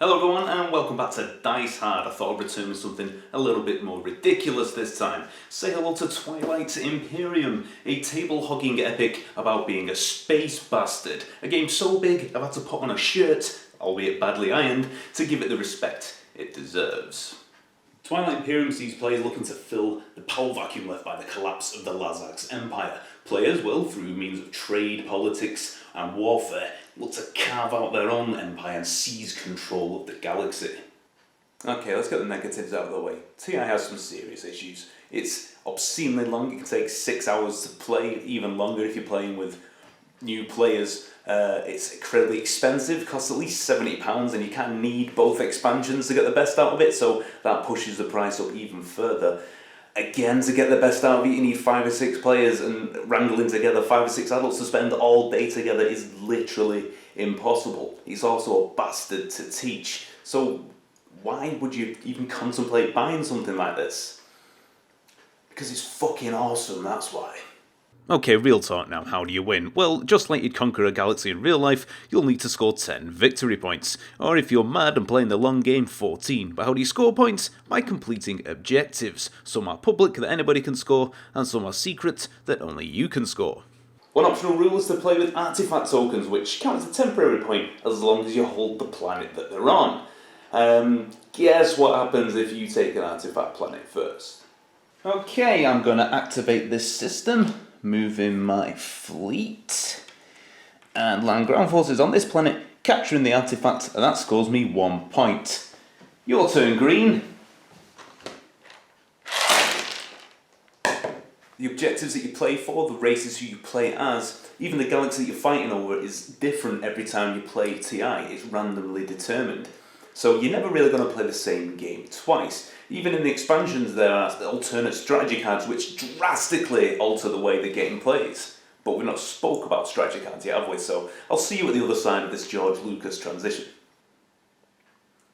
Hello everyone and welcome back to Dice Hard. I thought I'd return with something a little bit more ridiculous this time. Say hello to Twilight Imperium, a table-hogging epic about being a space bastard. A game so big I've had to put on a shirt, albeit badly ironed, to give it the respect it deserves. Twilight Imperium sees players looking to fill the power vacuum left by the collapse of the Lazar's Empire. Players will, through means of trade, politics and warfare, look to carve out their own empire and seize control of the galaxy. Okay, let's get the negatives out of the way. TI has some serious issues. It's obscenely long, it can take 6 hours to play, even longer if you're playing with new players. It's incredibly expensive, costs at least £70, and you kind of need both expansions to get the best out of it, so that pushes the price up even further. Again, to get the best out of it, you need 5 or 6 players, and wrangling together 5 or 6 adults to spend all day together is literally impossible. It's also a bastard to teach, so why would you even contemplate buying something like this? Because it's fucking awesome, that's why. Okay, real talk now, how do you win? Well, just like you'd conquer a galaxy in real life, you'll need to score 10 victory points. Or if you're mad and playing the long game, 14. But how do you score points? By completing objectives. Some are public that anybody can score, and some are secret that only you can score. One optional rule is to play with artifact tokens, which count as a temporary point as long as you hold the planet that they're on. Guess what happens if you take an artifact planet first? Okay, I'm going to activate this system. Moving my fleet, and land ground forces on this planet, capturing the artifact, and that scores me 1 point. Your turn, Green. The objectives that you play for, the races who you play as, even the galaxy that you're fighting over is different every time you play TI. It's randomly determined. So you're never really going to play the same game twice. Even in the expansions there are alternate strategy cards which drastically alter the way the game plays. But we've not spoke about strategy cards yet, have we? So I'll see you at the other side of this George Lucas transition.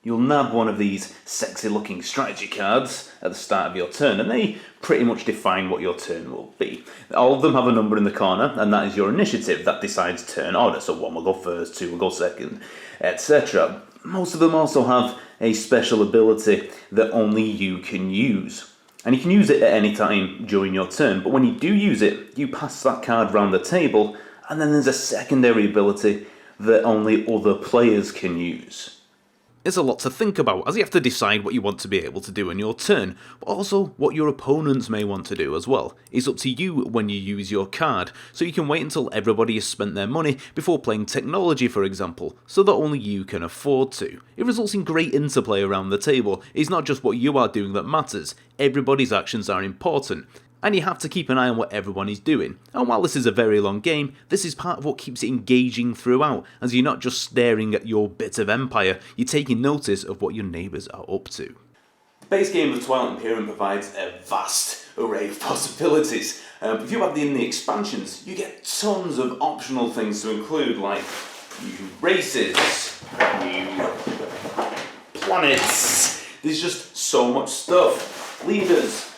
You'll nab one of these sexy looking strategy cards at the start of your turn, and they pretty much define what your turn will be. All of them have a number in the corner, and that is your initiative. That decides turn order, so 1 will go first, 2 will go second, etc. Most of them also have a special ability that only you can use. And you can use it at any time during your turn, but when you do use it, you pass that card round the table, and then there's a secondary ability that only other players can use. It's a lot to think about, as you have to decide what you want to be able to do in your turn, but also what your opponents may want to do as well. It's up to you when you use your card, so you can wait until everybody has spent their money before playing technology, for example, so that only you can afford to. It results in great interplay around the table. It's not just what you are doing that matters, everybody's actions are important. And you have to keep an eye on what everyone is doing. And while this is a very long game, this is part of what keeps it engaging throughout, as you're not just staring at your bit of empire, you're taking notice of what your neighbours are up to. The base game of Twilight Imperium provides a vast array of possibilities. If you add in the expansions, you get tons of optional things to include, like new races, new planets. There's just so much stuff. Leaders.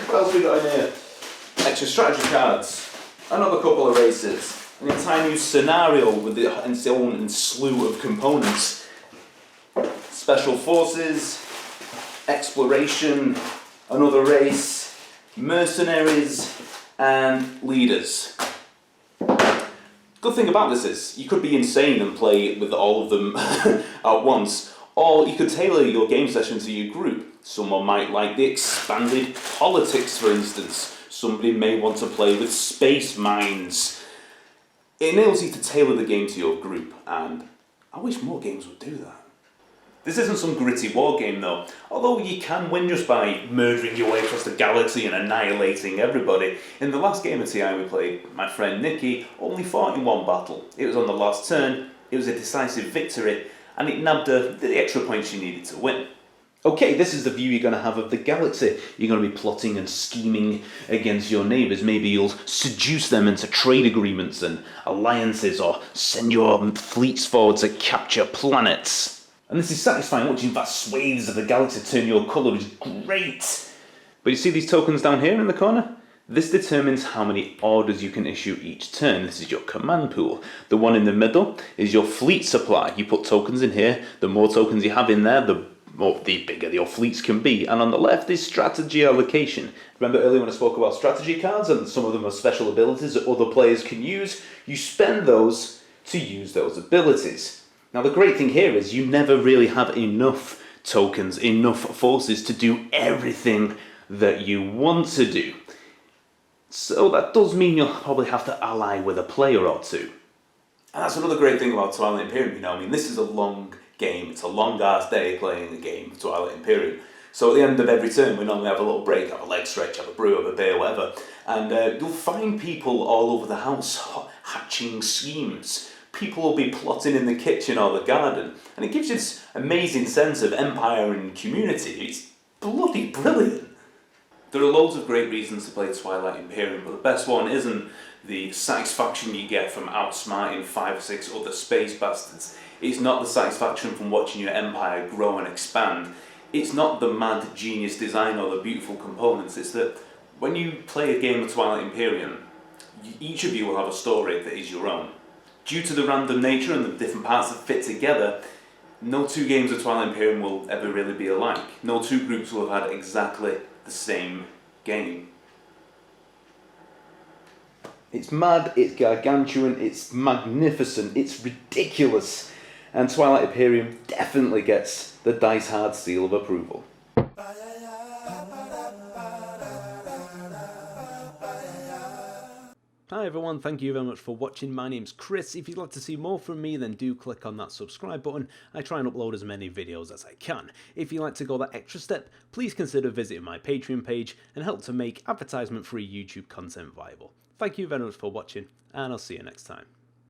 What else we got in here? Extra strategy cards, another couple of races, an entire new scenario with its own slew of components. Special forces, exploration, another race, mercenaries, and leaders. Good thing about this is, you could be insane and play with all of them at once, or you could tailor your game session to your group. Someone might like the expanded politics, for instance. Somebody may want to play with space mines. It enables you to tailor the game to your group, and I wish more games would do that. This isn't some gritty war game though, although you can win just by murdering your way across the galaxy and annihilating everybody. In the last game of TI we played, my friend Nicky only fought in 1 battle. It was on the last turn, it was a decisive victory, and it nabbed the extra points you needed to win. Okay, this is the view you're going to have of the galaxy. You're going to be plotting and scheming against your neighbours. Maybe you'll seduce them into trade agreements and alliances, or send your fleets forward to capture planets. And this is satisfying. Watching vast swathes of the galaxy turn your colour is great. But you see these tokens down here in the corner? This determines how many orders you can issue each turn. This is your command pool. The one in the middle is your fleet supply. You put tokens in here. The more tokens you have in there, the bigger your fleets can be. And on the left is strategy allocation. Remember earlier when I spoke about strategy cards and some of them are special abilities that other players can use? You spend those to use those abilities. Now the great thing here is you never really have enough tokens, enough forces to do everything that you want to do. So that does mean you'll probably have to ally with a player or two. And that's another great thing about Twilight Imperium, I mean, this is a long game. It's a long-ass day playing a game of Twilight Imperium. So at the end of every turn, we normally have a little break, have a leg stretch, have a brew, have a beer, whatever. And you'll find people all over the house hatching schemes. People will be plotting in the kitchen or the garden. And it gives you this amazing sense of empire and community. It's bloody brilliant. There are loads of great reasons to play Twilight Imperium, but the best one isn't the satisfaction you get from outsmarting 5 or 6 other space bastards. It's not the satisfaction from watching your empire grow and expand. It's not the mad genius design or the beautiful components. It's that when you play a game of Twilight Imperium, each of you will have a story that is your own. Due to the random nature and the different parts that fit together, no two games of Twilight Imperium will ever really be alike. No two groups will have had exactly the same game. It's mad, it's gargantuan, it's magnificent, it's ridiculous, and Twilight Imperium definitely gets the Dice Hard seal of approval. Hi everyone, thank you very much for watching. My name's Chris. If you'd like to see more from me, then do click on that subscribe button. I try and upload as many videos as I can. If you'd like to go that extra step, please consider visiting my Patreon page and help to make advertisement-free YouTube content viable. Thank you very much for watching, and I'll see you next time.